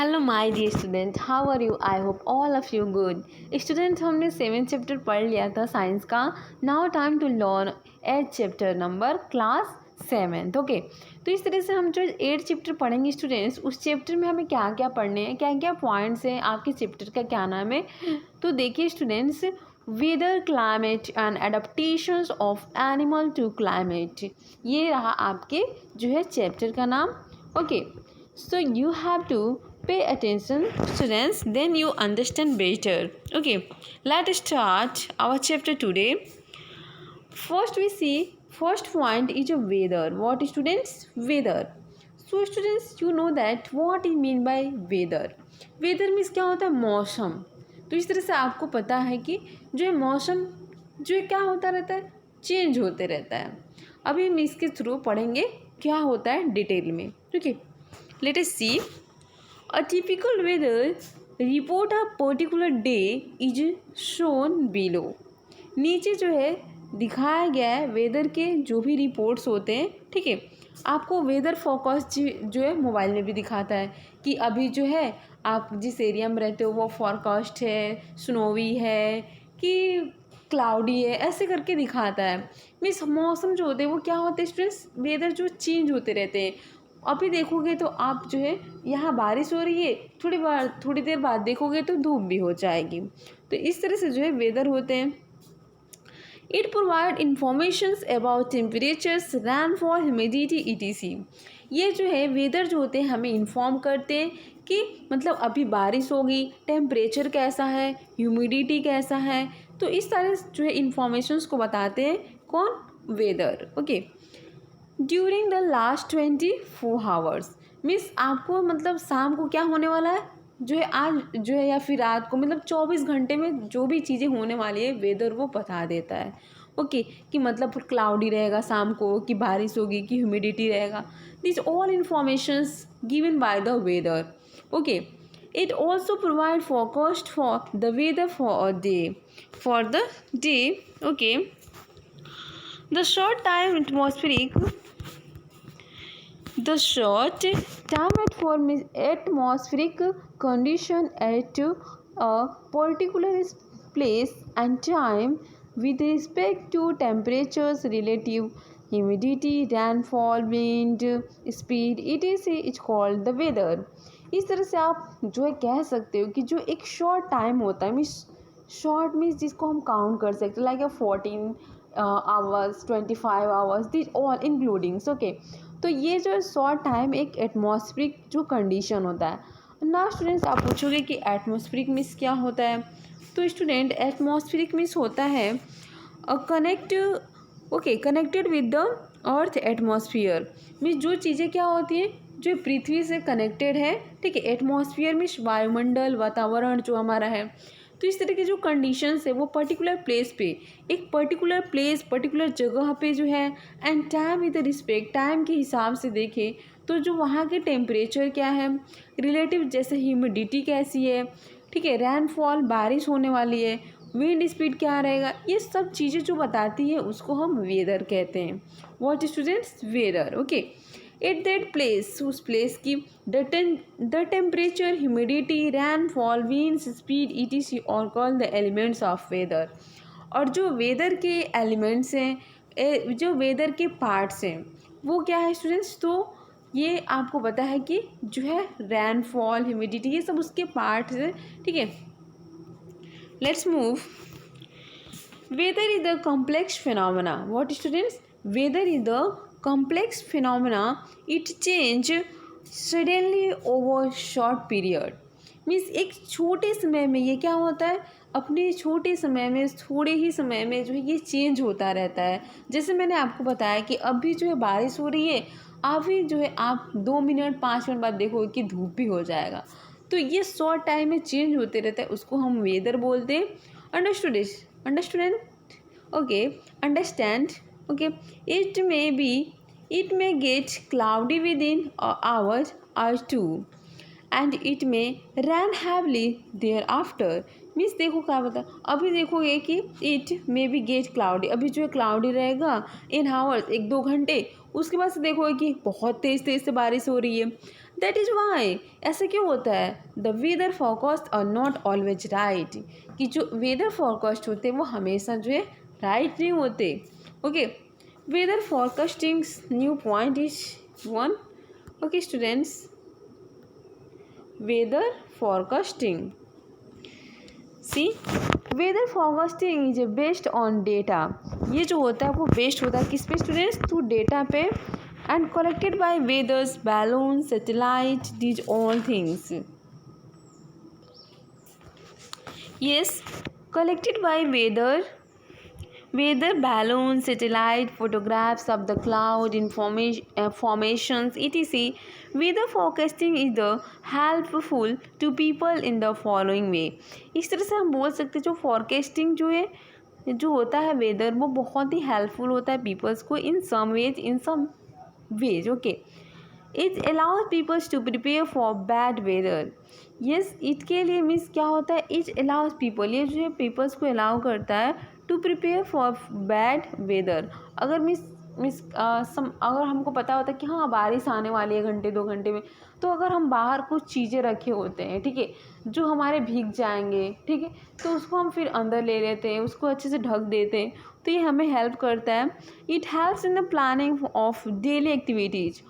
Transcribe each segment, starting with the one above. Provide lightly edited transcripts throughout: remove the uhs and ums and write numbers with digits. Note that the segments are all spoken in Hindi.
Hello my dear student, how are you? I hope all of you good. Student, हमने 7th चैप्टर पढ़ लिया था साइंस का। Now time to learn 8th chapter number class 7th। Okay, तो इस तरह से हम जो 8th चैप्टर पढ़ेंगे स्टूडेंट्स, उस चैप्टर में हमें क्या क्या पढ़ने हैं, क्या क्या पॉइंट्स हैं, आपके चैप्टर का क्या नाम है। तो देखिए students, weather, climate and adaptations of animal to climate, ये रहा आपके जो है चैप्टर का नाम। Okay, so you have to pay attention students, then you understand better. Okay, let's start our chapter today. First we see, first point is a weather. What students? Weather. So students, you know that what is mean by weather. Weather means क्या होता है? मौसम। तो इस तरह से आपको पता है कि जो है मौसम जो है क्या होता रहता है, चेंज होते रहता है। अभी हम इसके थ्रू पढ़ेंगे क्या होता है डिटेल में। ठीक है, let us see. A typical weather report a particular day is shown below. नीचे जो है दिखाया गया है वेदर के जो भी रिपोर्ट्स होते हैं। ठीक है, आपको वेदर फोरकास्ट जो है मोबाइल में भी दिखाता है कि अभी जो है आप जिस एरिया में रहते हो वो फोरकास्ट है, स्नोवी है कि क्लाउडी है, ऐसे करके दिखाता है। मीन्स मौसम जो होते हैं वो क्या होते हैं स्टूडेंट्स, वेदर जो चेंज होते रहते हैं। अभी देखोगे तो आप जो है यहाँ बारिश हो रही है, थोड़ी देर बाद देखोगे तो धूप भी हो जाएगी। तो इस तरह से जो है वेदर होते हैं। It provide informations about temperatures, rainfall, humidity etc. ये जो है वेदर जो होते हैं हमें इन्फॉर्म करते हैं कि मतलब अभी बारिश होगी, टेम्परेचर कैसा है, ह्यूमिडिटी कैसा है। तो इस तरह जो है इंफॉर्मेशंस को बताते हैं कौन? Weather. Okay, during the last 24 hours, means आपको मतलब शाम को क्या होने वाला है जो है आज जो है, या फिर रात को, मतलब 24 घंटे में जो भी चीज़ें होने वाली है वेदर वो बता देता है। ओके, कि मतलब क्लाउडी रहेगा शाम को, कि बारिश होगी, कि ह्यूमिडिटी रहेगा। This all informations given by the weather. Okay, it also provide forecast for the weather for the day. Okay, the short time atmospheric The short time atmospheric condition at a particular place and time with respect to temperatures, relative humidity, rainfall, wind, speed etc. is called the weather. इस तरह से आप जो है कह सकते हो कि जो एक शॉर्ट टाइम होता है, मीन्स शॉर्ट मीन्स जिसको हम काउंट कर सकते हैं, like 14 hours, 25 hours, this all includings. Okay, तो ये जो शॉर्ट टाइम एक एटमॉस्फेरिक जो कंडीशन होता है ना स्टूडेंट्स। आप पूछोगे कि एटमॉस्फेरिक मीन्स क्या होता है, तो स्टूडेंट एटमॉस्फेरिक मीन्स होता है connected with the earth atmosphere. Means जो चीज़ें क्या होती हैं जो पृथ्वी से कनेक्टेड है। ठीक है, एटमॉस्फेयर मीन्स वायुमंडल, वातावरण जो हमारा है। तो इस तरह की जो कंडीशंस है वो पर्टिकुलर प्लेस पे, एक पर्टिकुलर प्लेस, पर्टिकुलर जगह पे जो है, and time with respect, time के हिसाब से देखें तो जो वहाँ के टेम्परेचर क्या है, रिलेटिव जैसे ह्यूमिडिटी कैसी है, ठीक है, रैनफॉल, बारिश होने वाली है, विंड स्पीड क्या रहेगा, ये सब चीज़ें जो बताती है उसको हम वेदर कहते हैं। What students? Weather. Okay, at that place, उस प्लेस की the temperature, humidity, rainfall, winds, speed etc. और call the elements of weather. और जो वेदर के एलिमेंट्स हैं, जो वेदर के पार्ट्स हैं वो क्या है स्टूडेंट्स, तो ये आपको पता है कि जो है रैनफॉल, ह्यूमिडिटी, ये सब उसके पार्ट्स हैं। ठीक है, let's move. Weather is the complex phenomena. What students? Weather is the complex phenomena. It change suddenly over short period. Means एक छोटे समय में ये क्या होता है, अपने छोटे समय में, थोड़े ही समय में जो है ये चेंज होता रहता है। जैसे मैंने आपको बताया कि अभी जो है बारिश हो रही है, अभी जो है आप 2 मिनट 5 मिनट बाद देखोगे कि धूप भी हो जाएगा। तो ये शॉर्ट टाइम में चेंज होते रहता है, उसको हम वेदर बोलते हैं। Understudent? Okay, understand. Okay, it may get cloudy within an hour or two and it may rain heavily thereafter. Means देखो क्या बता, अभी देखोगे कि it may be get cloudy, अभी जो है क्लाउडी रहेगा इन हावर्स, 1-2 घंटे, उसके बाद से देखोगे कि बहुत तेज़ से बारिश हो रही है। दैट इज़ वाई, ऐसा क्यों होता है? The weather forecast are not always right, कि जो वेदर फोरकास्ट होते हैं वो हमेशा जो है राइट नहीं होते. Okay, weather forecasting new point is one. Okay students, weather forecasting, see weather forecasting is based on data. ये जो होता है वो बेस्ड होता है किस पे स्टूडेंट्स? थ्रू डेटा पे. And collected by वेदर्स, balloon, satellite, these all things. Yes, collected by weather balloon, satellite photographs of the cloud formations, etc. Weather forecasting is the helpful to people in the following way. इस तरह से हम बोल सकते हैं जो forecasting जो है जो होता है वेदर वो बहुत ही हेल्पफुल होता है पीपल्स को in some ways. Okay, it allows peoples to prepare for bad weather. Yes, इसके लिए मीन्स क्या होता है? इट अलाउज पीपल, ये जो है पीपल्स को अलाउ करता है to prepare for bad weather. अगर अगर हमको पता होता है कि हाँ बारिश आने वाली है घंटे 2 घंटे में, तो अगर हम बाहर कुछ चीज़ें रखे होते हैं, ठीक है, जो हमारे भीग जाएंगे, ठीक है, तो उसको हम फिर अंदर ले लेते हैं, उसको अच्छे से ढक देते हैं, तो ये हमें हेल्प करता है. It helps in the planning of daily activities.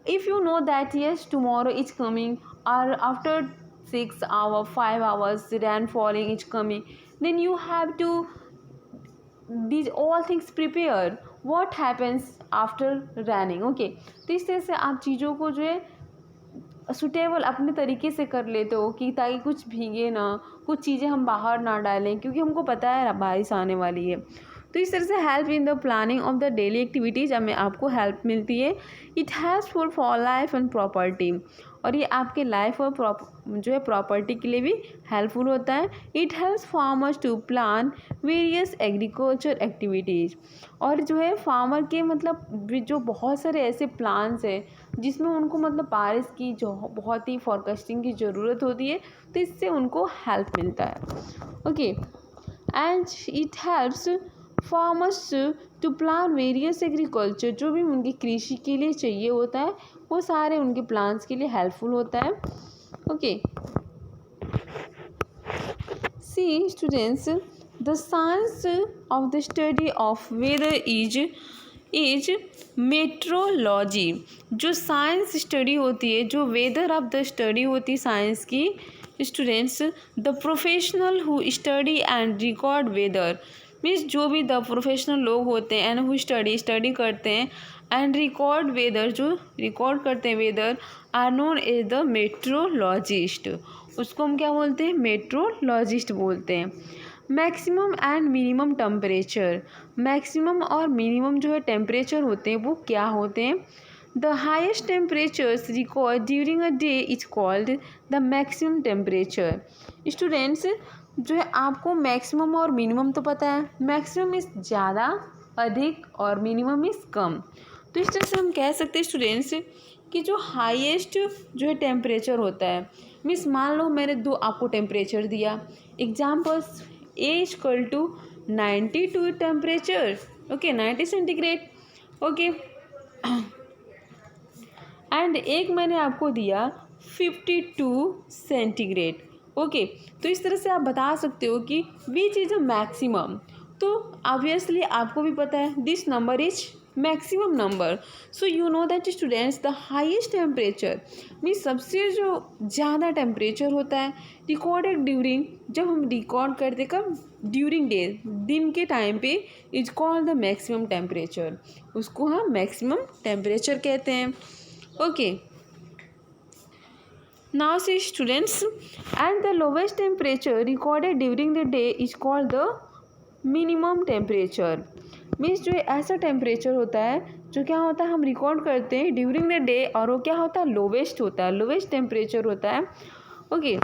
If you know that yes tomorrow is coming, or after 6 hours 5 hours rain falling is coming, then you have to these all things prepare. What happens after raining? Okay, तो इस तरह से आप चीज़ों को जो है सुटेबल अपने तरीके से कर लेते हो कि ताकि कुछ भीगे ना, कुछ चीज़ें हम बाहर ना डालें क्योंकि हमको पता है बारिश आने वाली है. तो इस तरह से help in the planning of the daily activities हमें आपको हेल्प मिलती है. It helpful for life and property, और ये आपके लाइफ और जो है प्रॉपर्टी के लिए भी हेल्पफुल होता है. It helps farmers to plan various agriculture activities, और जो है फार्मर के मतलब जो बहुत सारे ऐसे प्लान्स हैं जिसमें उनको मतलब बारिश की जो बहुत ही फोरकास्टिंग की ज़रूरत होती है, तो इससे उनको हेल्प मिलता है. Okay, and it helps farmers to plan various agriculture, जो भी उनकी कृषि के लिए चाहिए होता है वो सारे उनके प्लान्स के लिए हेल्पफुल होता है. Okay, see students, the science of the study of weather is meteorology. जो साइंस स्टडी होती है, जो वेदर ऑफ द स्टडी होती है साइंस की students, the professional who study and record weather, means जो भी द प्रोफेशनल लोग होते हैं एंड हु स्टडी करते हैं एंड रिकॉर्ड वेदर, जो रिकॉर्ड करते हैं weather, are known as the meteorologist. उसको हम क्या बोलते हैं? मेट्रोलॉजिस्ट बोलते हैं. Maximum and minimum temperature, maximum और मिनिमम जो है टेम्परेचर होते हैं वो क्या होते हैं? The highest temperatures record during a day is called the maximum temperature. Students, जो है आपको मैक्सिमम और मिनिमम तो पता है, मैक्सिमम इज़ ज़्यादा अधिक और मिनिमम इज़ कम. तो इस तरह से हम कह सकते हैं स्टूडेंट्स कि जो हाईएस्ट जो है टेम्परेचर होता है, मीन्स मान लो मैंने दो आपको टेम्परेचर दिया, examples a equal to 92 temperature, okay 90 centigrade, okay, and एक मैंने आपको दिया 52 सेंटीग्रेड. ओके, तो इस तरह से आप बता सकते हो कि विच इज़ अ मैक्सिमम. तो ऑब्वियसली आपको भी पता है this number is maximum number. So you know that students the highest temperature means सबसे जो ज़्यादा टेम्परेचर होता है रिकॉर्डेड ड्यूरिंग, जब हम रिकॉर्ड करते कब? ड्यूरिंग डे, दिन के टाइम पे, is called the maximum temperature. उसको हम मैक्सिमम टेम्परेचर कहते हैं. Okay, now see students, and the lowest temperature recorded during the day is called the minimum temperature. Means जो ऐसा टेम्परेचर होता है जो क्या होता है हम रिकॉर्ड करते हैं ड्यूरिंग द डे, और वो क्या होता है? लोवेस्ट होता है, लोवेस्ट टेम्परेचर होता है. ओके,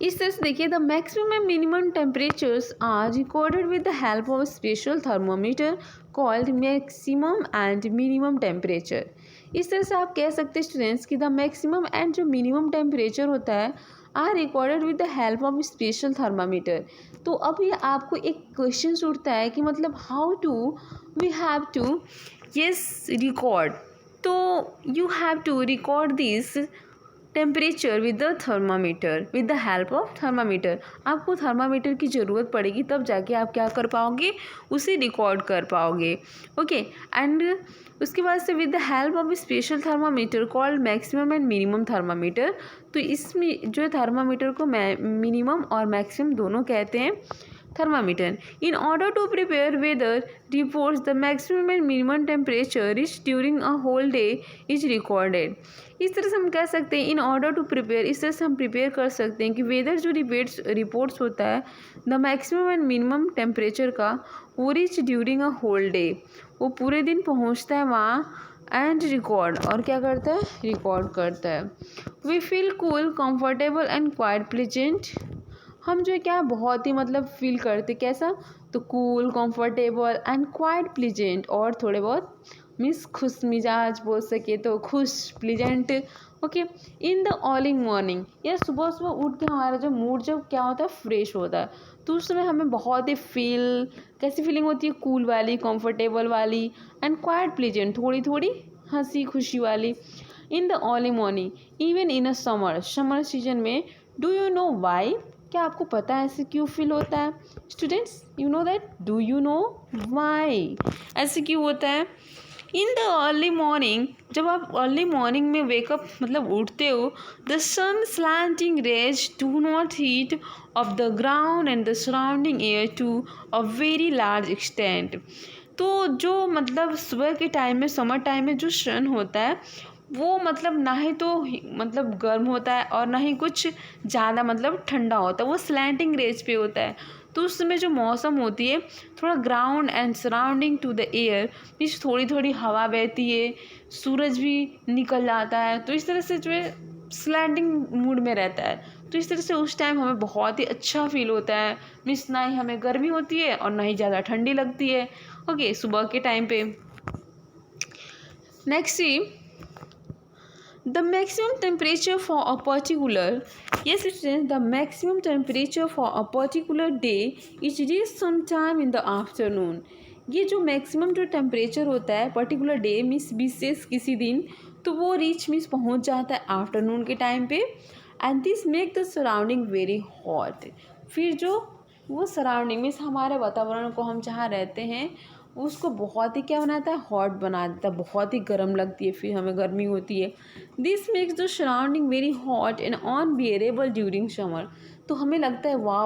इस तरह से देखिए the maximum and minimum temperatures are recorded with the help of special thermometer called maximum and minimum temperature. इस तरह से आप कह सकते हैं स्टूडेंट्स कि द मैक्सिमम एंड जो मिनिमम टेम्परेचर होता है are recorded with the help of special thermometer. तो अब ये आपको एक क्वेश्चन उठता है कि मतलब how to we have to yes record तो you have to record this temperature with the thermometer, with the help of thermometer. आपको थर्मामीटर की ज़रूरत पड़ेगी, तब जाके आप क्या कर पाओगे, उसे रिकॉर्ड कर पाओगे। ओके, एंड उसके बाद से with the help of special thermometer called maximum and minimum thermometer. तो इसमें जो थर्मामीटर को मिनिमम और मैक्सिमम दोनों कहते हैं thermometer. In order to prepare weather reports, the maximum and minimum temperature reached during a whole day is recorded. इस तरह से हम कह सकते हैं इन ऑर्डर टू प्रिपेयर, इस तरह से हम प्रिपेयर कर सकते हैं कि वेदर जो रिपोर्ट्स होता है the maximum and minimum temperature का, वो reach during a whole day, वो पूरे दिन पहुंचता है वहाँ एंड रिकॉर्ड, और क्या करता है, रिकॉर्ड करता है। We feel cool comfortable and quite pleasant. हम जो है क्या बहुत ही मतलब फील करते कैसा, तो cool comfortable and quite pleasant, और थोड़े बहुत मीन्स खुश मिजाज बोल सके तो खुश pleasant. Okay, in the early morning, या सुबह सुबह उठ के हमारा जो मूड जो क्या होता है, फ्रेश होता है, तो उस समय हमें बहुत ही कैसी फीलिंग होती है, कूल वाली, कंफर्टेबल वाली एंड क्वाइट प्लीजेंट, थोड़ी थोड़ी हंसी खुशी वाली। In the early morning even in a summer season में। डू यू नो वाई, क्या आपको पता है ऐसे क्यों फील होता है students, you know that, do you know why ऐसे क्यों होता है। इन द अर्ली मॉर्निंग, जब आप अर्ली मॉर्निंग में वेकअप मतलब उठते हो, the sun slanting rays do not heat off the ground and the surrounding air to a very large extent. तो जो मतलब सुबह के टाइम में, समर टाइम में जो सन होता है, वो मतलब ना ही तो मतलब गर्म होता है और ना ही कुछ ज़्यादा मतलब ठंडा होता है, वो स्लैंटिंग रेज पे होता है। तो उस समय जो मौसम होती है, थोड़ा ground and surrounding to the air, means थोड़ी थोड़ी हवा बहती है, सूरज भी निकल जाता है, तो इस तरह से जो है स्लैंटिंग मूड में रहता है। तो इस तरह से उस टाइम हमें बहुत ही अच्छा फील होता है, मीन्स ना ही हमें गर्मी होती है और ना ही ज़्यादा ठंडी लगती है। ओके, सुबह के टाइम पे। Next see, the maximum temperature for a particular, yes students, the maximum temperature for a particular day is reached sometime in the afternoon। ये जो मैक्सिमम जो टेम्परेचर होता है पर्टिकुलर डे मीन्स विशेष किसी दिन, तो वो रीच मीन्स पहुंच जाता है आफ्टरनून के टाइम पे, and this make the surrounding very hot. फिर जो वो सराउंडिंग मीन्स हमारे वातावरण को हम जहाँ रहते हैं उसको बहुत ही क्या बनाता है, हॉट बना देता है, बहुत ही गर्म लगती है, फिर हमें गर्मी होती है। This makes the surrounding very hot and unbearable during summer. तो हमें लगता है वाह,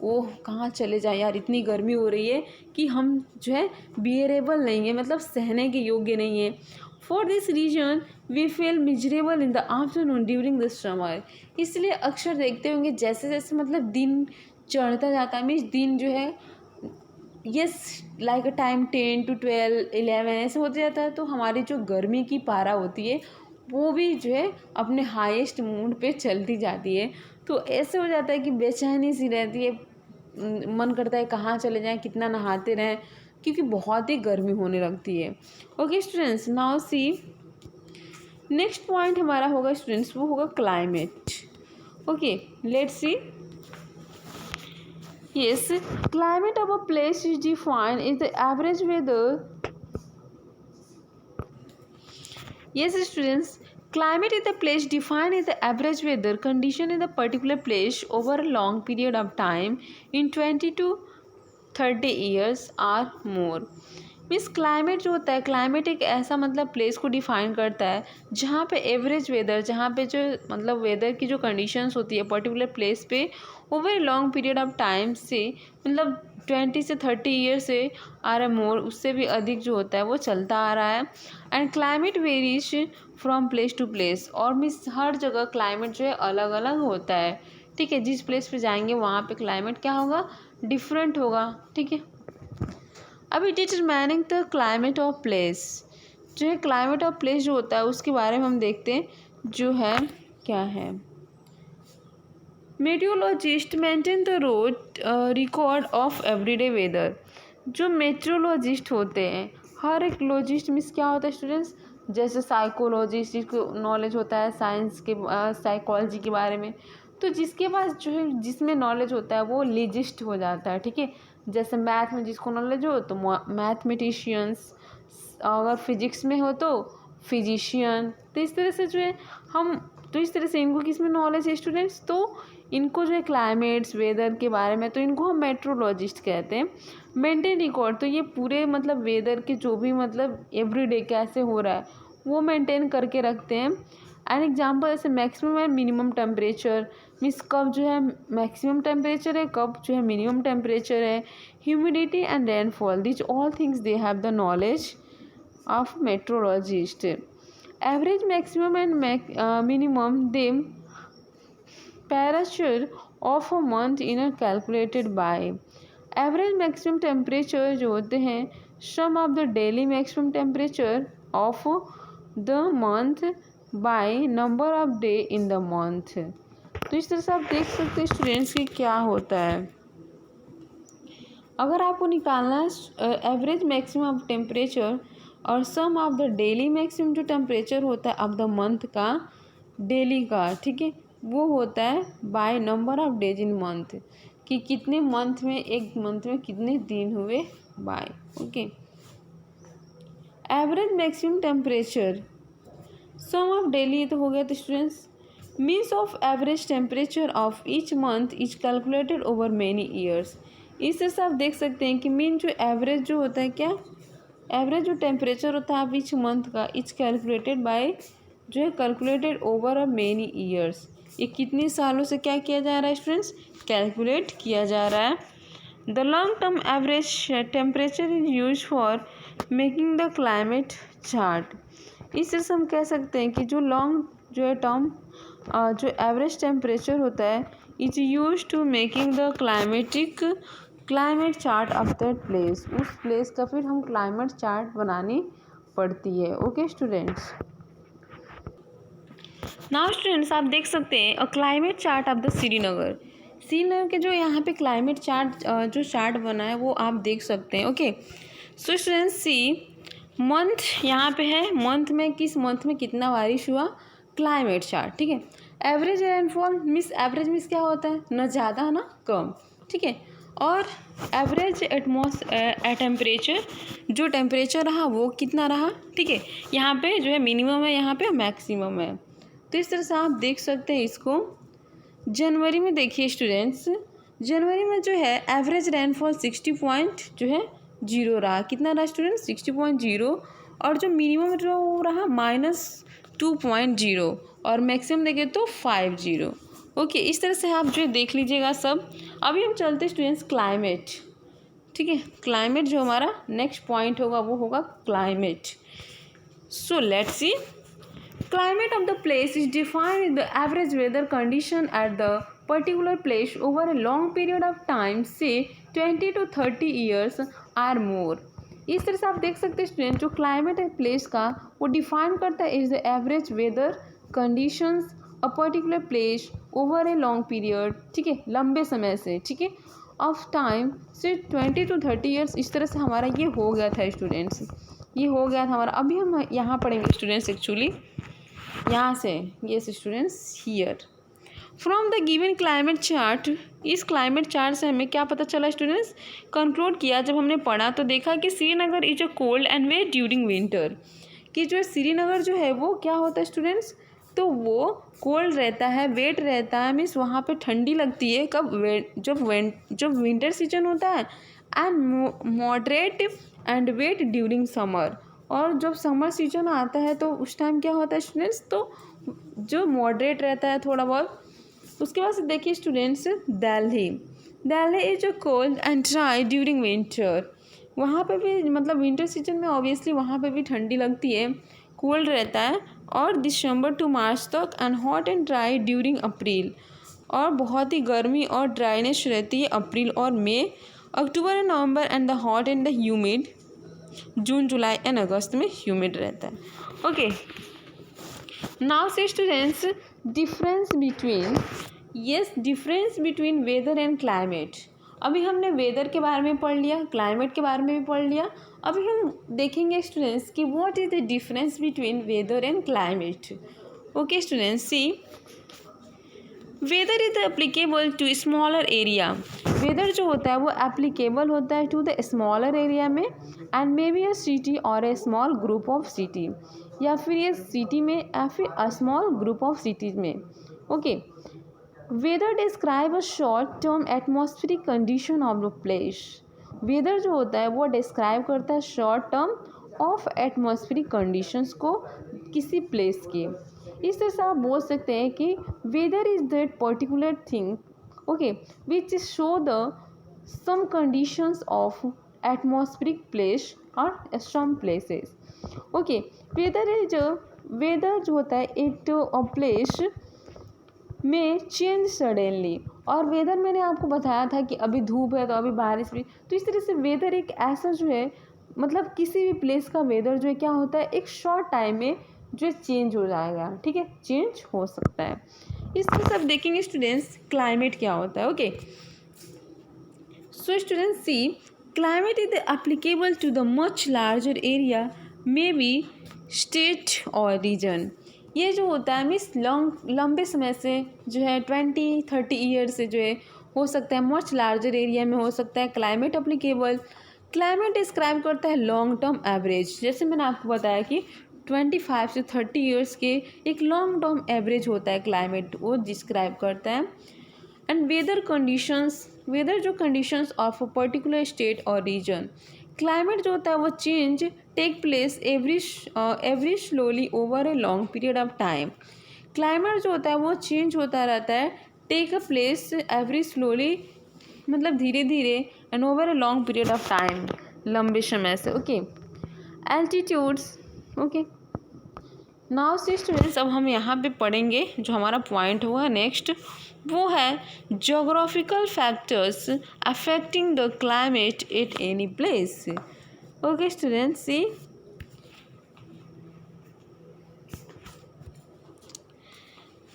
वो कहाँ चले जाए यार, इतनी गर्मी हो रही है कि हम जो है बियरेबल नहीं है, मतलब सहने के योग्य नहीं है। For this reason we feel miserable in the afternoon during the summer. इसलिए अक्सर देखते होंगे जैसे जैसे मतलब दिन चढ़ता जाता है, मीन्स दिन जो है yes like a time 10 to 12 11 ऐसे होते जाता है, तो हमारी जो गर्मी की पारा होती है वो भी जो है अपने हाईएस्ट मूड पे चलती जाती है। तो ऐसे हो जाता है कि बेचैनी सी रहती है, मन करता है कहाँ चले जाएं, कितना नहाते रहें, क्योंकि बहुत ही गर्मी होने लगती है। Okay students, now see next point हमारा होगा स्टूडेंट्स, वो होगा climate. Okay, let's see. Yes, climate of a place is defined as the average weather. Yes, students, climate is the place defined as the average weather condition in the particular place over a long period of time in 20 to 30 years or more. Means climate जो होता है, क्लाइमेट एक ऐसा मतलब प्लेस को डिफाइन करता है जहाँ पे एवरेज वेदर, जहाँ पे जो मतलब वेदर की जो कंडीशंस होती है पर्टिकुलर प्लेस पे over long period of time से, मतलब 20 से 30 ईयर से आर मोर, उससे भी अधिक जो होता है वो चलता आ रहा है। And climate varies from place to place, और मीन्स हर जगह क्लाइमेट जो है अलग अलग होता है। ठीक है, जिस प्लेस पे जाएंगे वहाँ पे क्लाइमेट क्या होगा, डिफरेंट होगा। ठीक है, अभी determining the climate of place, जो है क्लाइमेट ऑफ प्लेस जो होता है उसके बारे में हम देखते हैं, जो है क्या है। Meteorologist maintain the road record of everyday weather. जो मेट्रोलॉजिस्ट होते हैं, हर एक लॉजिस्ट मीन्स क्या होता है स्टूडेंट्स, जैसे साइकोलॉजिस्ट जिसको नॉलेज होता है साइंस के साइकोलॉजी के बारे में, तो जिसके पास जो है जिसमें नॉलेज होता है वो लिजिस्ट हो जाता है। ठीक है, जैसे मैथ में जिसको नॉलेज हो तो मैथमेटिशियंस, अगर फिजिक्स में हो तो फिजिशियन। तो इस तरह से जो है हम, तो इस तरह से इनको किस में नॉलेज है स्टूडेंट्स, तो इनको जो है क्लाइमेट्स वेदर के बारे में, तो इनको हम मेट्रोलॉजिस्ट कहते हैं। मेंटेन रिकॉर्ड, तो ये पूरे मतलब वेदर के जो भी मतलब एवरीडे कैसे हो रहा है वो मेंटेन करके रखते हैं। एन एग्जाम्पल जैसे maximum and minimum temperature, means कब जो है मैक्सिमम टेम्परेचर है, कब जो है मिनिमम टेम्परेचर है, humidity and rainfall, this all things they have the knowledge of meteorologist. Average maximum and minimum the temperature of a month in a calculated by. Average maximum temperature जो होते हैं sum of the daily maximum temperature of the month by number of day in the month. तो इस तरह से आप देख सकते हैं स्टूडेंट्स की क्या होता है। अगर आपको निकालना है एवरेज मैक्सिमम ऑफ टेम्परेचर और सम ऑफ द डेली मैक्सिमम जो टेम्परेचर होता है ऑफ द मंथ का, डेली का, ठीक है, वो होता है bye number of days in month, कि कितने मंथ में, एक मंथ में कितने दिन हुए, bye. Okay, average maximum temperature sum of daily तो हो गया। तो students means of average temperature of each month is calculated over many years. इस तरह से आप देख सकते हैं कि मीन जो एवरेज जो होता है, क्या एवरेज जो टेम्परेचर होता है ईच मंथ का, इज कैलकुलेटेड बाय, जो है calculated over a many years, ये कितने सालों से क्या किया जा रहा है स्टूडेंट्स, कैलकुलेट किया जा रहा है। The long term average temperature is use for making the climate chart. इस तरह से हम कह सकते हैं कि जो लॉन्ग जो है टर्म जो एवरेज टेम्परेचर होता है is use to making the climate chart of that place, उस प्लेस का फिर हम क्लाइमेट चार्ट बनानी पड़ती है। ओके स्टूडेंट्स, नाउ स्टूडेंट्स आप देख सकते हैं a climate chart of the Srinagar. Srinagar के जो यहाँ पे क्लाइमेट चार्ट जो चार्ट बना है वो आप देख सकते हैं। ओके, सो स्टूडेंट्स सी मंथ यहाँ पे है, मंथ में किस मंथ में कितना बारिश हुआ, क्लाइमेट चार्ट, ठीक है। एवरेज रेनफॉल एवरेज मीन्स क्या होता है, न ज़्यादा ना कम, ठीक है। और एवरेज टेम्परेचर, जो टेम्परेचर रहा वो कितना रहा, ठीक है। यहाँ पे जो है मिनिमम है, यहाँ पे मैक्सिमम है। तो इस तरह से आप देख सकते हैं इसको। जनवरी में देखिए स्टूडेंट्स, जनवरी में जो है एवरेज रेनफॉल 60.0 रहा, कितना रहा स्टूडेंट्स, 60.0, और जो मिनिमम जो रहा -2.0, और मैक्सिमम देखें तो 50। ओके, इस तरह से आप जो देख लीजिएगा सब। अभी हम चलते स्टूडेंट्स क्लाइमेट, ठीक है। क्लाइमेट जो हमारा नेक्स्ट पॉइंट होगा वो होगा climate. So let's see, climate of the place is defined as the average weather condition at the particular place over a long period of time, say 20 to 30 years or more। इस तरह से आप देख सकते हैं स्टूडेंट, जो क्लाइमेट है प्लेस का वो डिफाइन करता है is the average weather conditions a particular place over a long period, ठीक है, लंबे समय से, ठीक है, ऑफ टाइम से 20 to 30 ईयर्स। इस तरह से हमारा ये हो गया था स्टूडेंट्स, ये हो गया था हमारा। अभी हम यहाँ पढ़ेंगे स्टूडेंट्स एक्चुअली यहाँ से, yes students, here from the given climate chart. इस क्लाइमेट चार्ट से हमें क्या पता चला स्टूडेंट्स, कंक्लूड किया जब हमने पढ़ा तो देखा कि Srinagar is a cold and wet during winter, कि जो श्रीनगर जो है वो क्या होता है स्टूडेंट्स, तो वो कोल्ड रहता है, वेट रहता है, मीन्स वहाँ पे ठंडी लगती है, कब, जब विंटर सीजन होता है, and moderate and wet during summer, और जब समर सीजन आता है तो उस टाइम क्या होता है स्टूडेंट्स, तो जो मॉडरेट रहता है थोड़ा बहुत। उसके बाद से देखिए students Delhi, Delhi is a cold and dry during winter. वहाँ पे भी मतलब विंटर सीजन में ऑब्वियसली वहाँ पे भी ठंडी लगती है, कोल्ड रहता है, और दिसंबर टू मार्च तक, and hot and dry during April, और बहुत ही गर्मी और ड्राइनेस रहती है अप्रैल और मई। October and November and the hot and the humid, June July and August में ह्यूमिड रहता है। Okay, now say students difference between, yes difference between weather and climate. अभी हमने वेदर के बारे में पढ़ लिया, क्लाइमेट के बारे में भी पढ़ लिया। अभी हम देखेंगे स्टूडेंट्स कि what is the difference between weather and climate. Okay students, see weather is applicable to smaller area. Weather जो होता है वो एप्लीकेबल होता है टू द स्मॉलर एरिया में, and may be a city और a small group of city, या फिर ये सिटी में या फिर a small group of cities में। Okay, weather describe a short term atmospheric condition of the place. Weather जो होता है वो डिस्क्राइब करता है short term of atmospheric conditions को किसी प्लेस के। इस तरह से आप बोल सकते हैं कि weather is that particular thing, okay, which show the some conditions of atmospheric place और सम प्लेसेस। ओके, वेदर जो होता है इट प्लेस में चेंज सडनली। और वेदर मैंने आपको बताया था कि अभी धूप है तो अभी बारिश भी, तो इस तरह से वेदर एक ऐसा जो है, मतलब किसी भी प्लेस का वेदर जो है क्या होता है, एक शॉर्ट टाइम में जो है चेंज हो जाएगा, ठीक है, चेंज हो सकता है। इस तरह से आप देखेंगे स्टूडेंट्स क्लाइमेट क्या होता है। Okay, so students see, climate is applicable to the much larger area, may be state और रीजन। ये जो होता है मीन्स लंबे समय से जो है 20-30 ईयर से जो है हो सकता है, मच लार्जर एरिया में हो सकता है क्लाइमेट अप्लीकेबल। क्लाइमेट डिस्क्राइब करता है लॉन्ग टर्म एवरेज, जैसे मैंने आपको बताया कि 25 से 30 ईयर्स के एक लॉन्ग टर्म एवरेज होता है क्लाइमेट, वो डिस्क्राइब करता है। एंड वेदर जो conditions of a particular state और रीजन। क्लाइमेट जो होता है वो change take place every slowly over a long period of time. Climate जो होता है वो चेंज होता रहता है, take a place every slowly, मतलब धीरे धीरे, and over a long period of time, लंबे समय से। Okay, altitudes. Okay, now see students, अब हम यहाँ पे पढ़ेंगे जो हमारा पॉइंट हुआ नेक्स्ट, वो है geographical factors affecting the climate at any place. Okay students, see,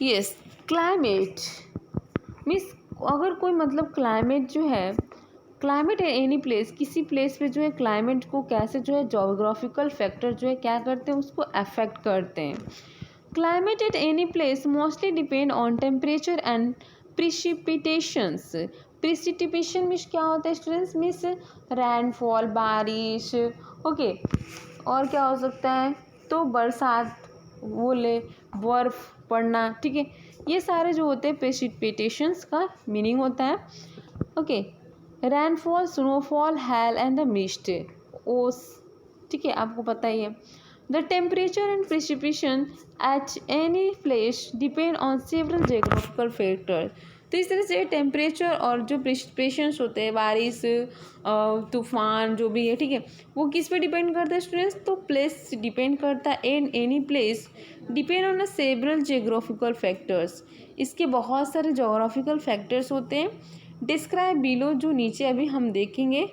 yes, climate means अगर कोई, मतलब क्लाइमेट जो है, क्लाइमेट एट एनी प्लेस, किसी प्लेस पे जो है क्लाइमेट को कैसे जो है जोग्राफिकल फैक्टर जो है क्या करते हैं, उसको अफेक्ट करते हैं। Climate at any place mostly depend on temperature and precipitations. Precipitation means क्या होता है स्टूडेंट्स, मीन्स रैनफॉल, बारिश। ओके, और क्या हो सकता है, तो बरसात, ओले, बर्फ पड़ना, ठीक है, ये सारे जो होते हैं प्रिसिपिटेशंस का मीनिंग होता है। Okay, rainfall, snowfall, hail and the mist, ओस, ठीक है, आपको पता ही है। The temperature and precipitation at any place depend on several geographical factor. तो इस तरह से टेम्परेचर और जो प्रिसिपिटेशंस होते हैं, बारिश, तूफान, जो भी है, ठीक है, वो किस पे डिपेंड करता है स्टूडेंट्स, तो प्लेस डिपेंड करता है। In any place depend on several geographical factors, इसके बहुत सारे जोग्राफिकल फैक्टर्स होते हैं। डिस्क्राइब बिलो, जो नीचे अभी हम देखेंगे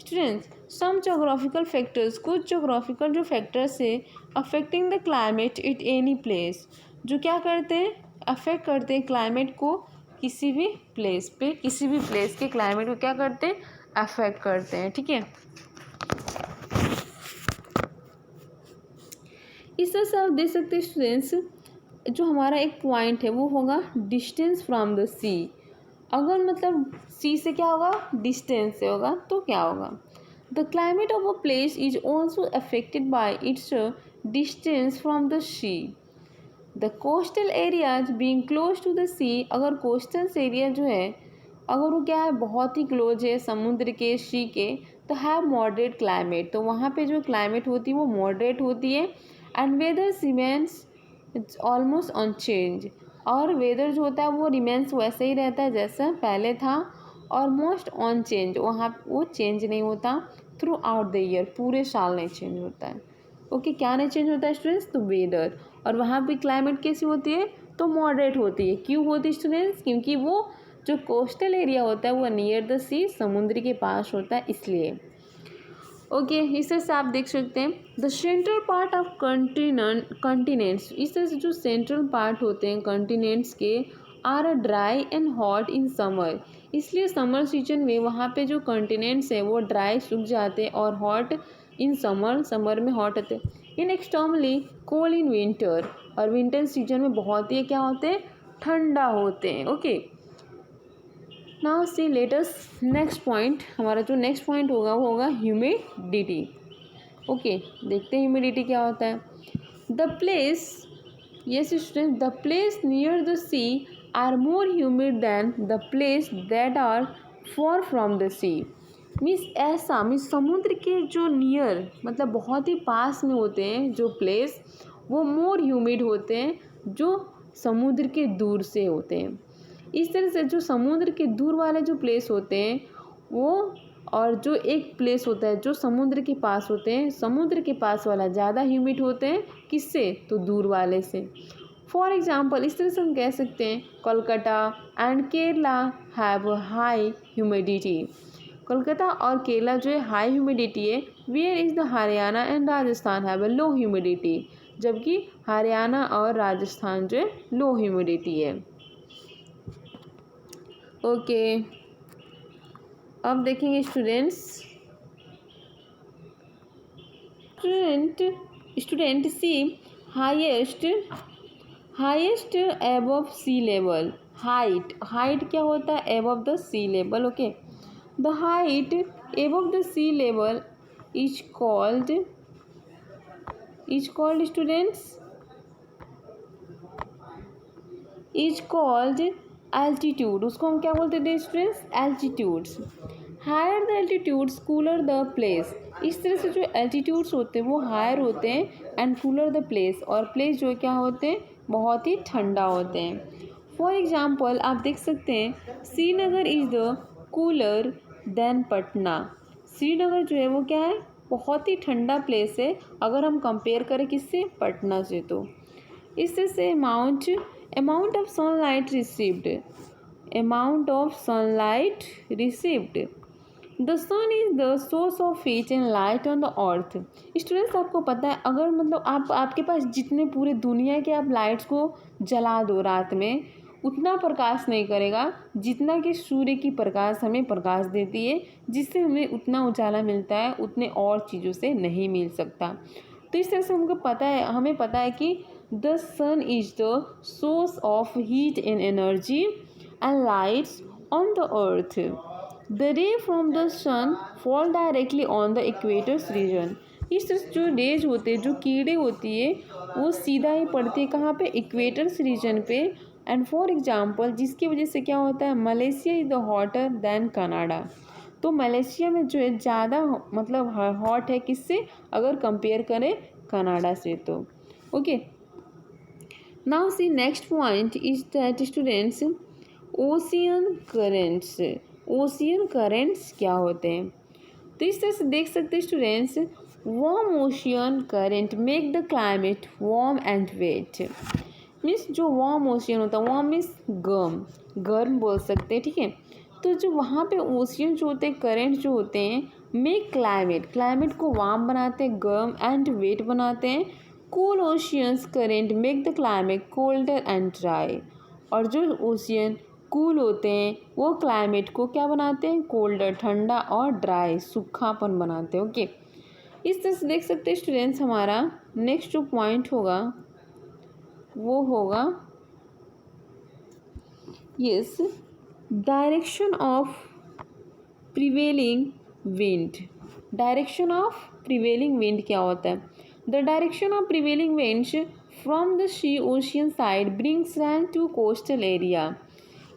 स्टूडेंट्स, सम जोग्राफिकल फैक्टर्स, कुछ जोग्राफिकल जो फैक्टर्स है affecting the climate at any place, जो क्या करते हैं, अफेक्ट करते हैं क्लाइमेट को किसी भी प्लेस पे, किसी भी प्लेस के क्लाइमेट को क्या करते हैं, अफेक्ट करते हैं, ठीक है। इस तरह से आप देख सकते हैं स्टूडेंट्स, जो हमारा एक पॉइंट है वो होगा डिस्टेंस फ्रॉम द सी। अगर मतलब सी से क्या होगा, डिस्टेंस से होगा, तो क्या होगा, the climate of a place is also affected by its distance from the sea. The coastal areas being close to the sea, अगर कोस्टल एरिया जो है, अगर वो क्या है, बहुत ही क्लोज है समुद्र के, सी के, तो हैव मॉडरेट क्लाइमेट, तो वहाँ पे जो क्लाइमेट होती है वो मॉडरेट होती है। And weather remains almost unchange, और वेदर जो होता है वो रिमेन्स वैसे ही रहता है जैसा पहले था, और मोस्ट ऑन चेंज, वहाँ वो चेंज नहीं होता थ्रू आउट द ईयर, पूरे साल नहीं चेंज होता है। ओके, क्या नहीं चेंज होता है स्टूडेंट्स, तो वेदर। और वहाँ पे क्लाइमेट कैसी होती है, तो मॉडरेट होती है। क्यों होती है स्टूडेंट्स, क्योंकि वो जो कोस्टल एरिया होता है वो नियर द सी, समुद्र के पास होता है, इसलिए। ओके, इस तरह से आप देख सकते हैं the central part of continents, इस तरह से जो सेंट्रल पार्ट होते हैं कॉन्टिनेंट्स के, are dry and hot in summer, इसलिए समर सीजन में वहाँ पे जो कॉन्टिनेंट्स हैं वो ड्राई, सूख जाते हैं, और हॉट इन समर, समर में हॉट होते हैं। In extremely cold in winter, और विंटर सीजन में बहुत ही क्या होते हैं, ठंडा होते हैं। ओके, नाउ सी लेटेस्ट नेक्स्ट पॉइंट, हमारा जो नेक्स्ट पॉइंट होगा वो होगा ह्यूमिडिटी। ओके, देखते हैं ह्यूमिडिटी क्या होता है। The place, yes student, the place near the sea are more humid than the place that are far from the sea. Means ऐसा, मीन्स समुद्र के जो नियर मतलब बहुत ही पास में होते हैं जो प्लेस, वो मोर ह्यूमिड होते हैं जो समुद्र के दूर से होते हैं। इस तरह से जो समुद्र के दूर वाले जो प्लेस होते हैं वो, और जो एक प्लेस होता है जो समुद्र के पास होते हैं, समुद्र के पास वाला ज़्यादा ह्यूमिड होते हैं, किससे, तो दूर वाले से। फॉर एग्जाम्पल, इस तरह से हम कह सकते हैं Kolkata and Kerala have high humidity. Kolkata और केरला जो है हाई ह्यूमिडिटी है। Where is the Haryana and Rajasthan have a low humidity, जबकि हरियाणा और राजस्थान जो है लो ह्यूमिडिटी है। ओके, अब देखेंगे student see highest above sea level. Height क्या होता है, above the sea level. Okay, the height above the sea level is called students is called altitude. उसको हम क्या बोलते थे students, altitudes. Higher the altitudes cooler the place. इस तरह से जो एल्टीट्यूड्स होते हैं वो हायर होते हैं एंड कूलर द प्लेस, और प्लेस जो क्या होते हैं बहुत ही ठंडा होते हैं। फॉर एग्जाम्पल, आप देख सकते हैं Srinagar is the cooler than Patna. Srinagar जो है वो क्या है, बहुत ही ठंडा प्लेस है अगर हम कंपेयर करें किससे, पटना से। तो इस तरह से amount of sunlight received, the sun is the source of heat and light on the earth। Students, आपको पता है अगर मतलब आपके पास जितने पूरे दुनिया के आप लाइट्स को जला दो रात में, उतना प्रकाश नहीं करेगा जितना कि सूर्य की प्रकाश हमें प्रकाश देती है, जिससे हमें उतना उजाला मिलता है, उतने और चीज़ों से नहीं मिल सकता। तो इस तरह से हमें पता है कि the sun is the source of heat and energy and lights on the earth. The ray from the sun fall directly on the equators region. इस तरह से जो रेज होते हैं, जो कीड़े होती है, वो सीधा ही पड़ती है कहाँ पे, इक्वेटर्स रीजन पे। एंड फॉर एग्जाम्पल, जिसकी वजह से क्या होता है, Malaysia is the hotter than Canada. तो मलेशिया में जो है ज़्यादा मतलब हॉट है किससे, अगर कंपेयर करें कनाडा से। तो okay, now C next point is that students, ocean currents क्या होते हैं। तो इस तरह से देख सकते हैं students, warm ocean current make the climate warm and wet. Means जो वार्म ओशियन होता है, वार्म मीन्स गर्म बोल सकते हैं, ठीक है। तो जो वहाँ पे ओशियन जो होते हैं, करेंट जो होते हैं, मेक क्लाइमेट को वार्म बनाते हैं, गर्म एंड वेट बनाते हैं। Cool oceans current make the climate colder and dry. और जो ओशियन कूल होते हैं वो क्लाइमेट को क्या बनाते हैं, कोल्डर ठंडा, और ड्राई सूखापन बनाते हैं। ओके, इस तरह से देख सकते हैं स्टूडेंट्स, हमारा नेक्स्ट जो पॉइंट होगा वो होगा yes, direction of prevailing wind. Direction of prevailing wind क्या होता है, the direction of prevailing winds from the sea ocean side brings rain to coastal area.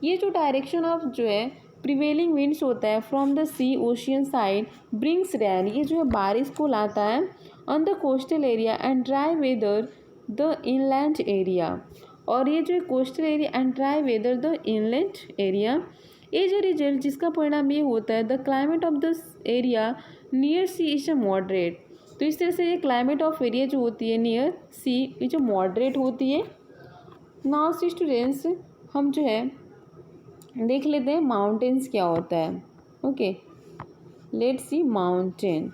ये जो डायरेक्शन ऑफ जो है प्रिवेलिंग विंड्स होता है from the sea ocean side brings rain, ये जो है बारिश को लाता है on the coastal area and dry weather the inland area. और ये जो है coastal area and dry weather the inland area. As a result, जिसका परिणाम ये होता है, the climate of the area near sea is a moderate. तो इस तरह से ये क्लाइमेट ऑफ एरिया जो होती है नियर सी, ये जो मॉडरेट होती है। नाउ सी स्टूडेंट्स, हम जो है देख लेते हैं माउंटेन्स क्या होता है। Okay, let's see mountain.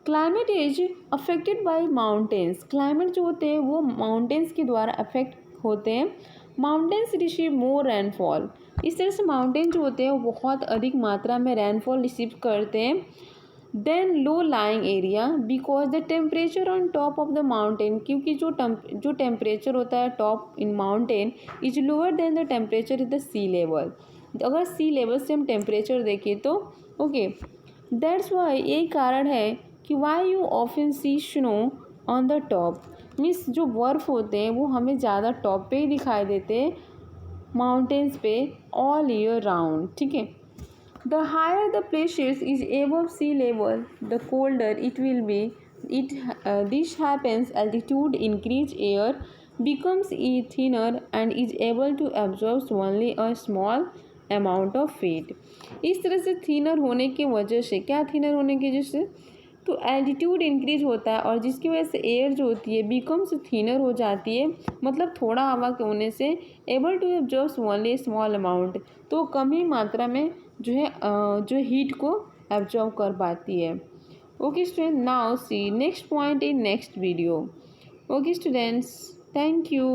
Climate is affected by mountains. Climate जो होते हैं वो माउंटेन्स के द्वारा अफेक्ट होते हैं। Mountains receive more rainfall. इस तरह से माउंटेन जो होते हैं वो बहुत अधिक मात्रा में रैनफॉल रिसीव करते हैं than low lying area because the temperature on top of the mountain, क्योंकि जो टेम्परेचर होता है top in mountain is lower than the temperature is the sea level. अगर सी लेवल से हम टेम्परेचर देखें तो ओके, दैट्स वाई यही कारण है कि why you often see snow on the top, means जो बर्फ़ होते हैं वो हमें ज़्यादा टॉप पे ही दिखाई देते हैं माउंटेन्स पे ऑल ईयर राउंड। ठीक है, the higher the places is above sea level the colder it will be। This happens altitude increase, air becomes thinner and is able to absorb only a small amount of heat। इस तरह से थिनर होने की वजह से, क्या थिनर होने की वजह से, तो एल्टीट्यूड इंक्रीज होता है और जिसकी वजह से एयर जो होती है बिकम्स थिनर हो जाती है, मतलब थोड़ा हवा के होने से able to absorb only small amount, तो कम ही मात्रा में जो है जो हीट को एब्जॉर्ब कर पाती है। Okay student, now see next point in next video. Okay students, thank you.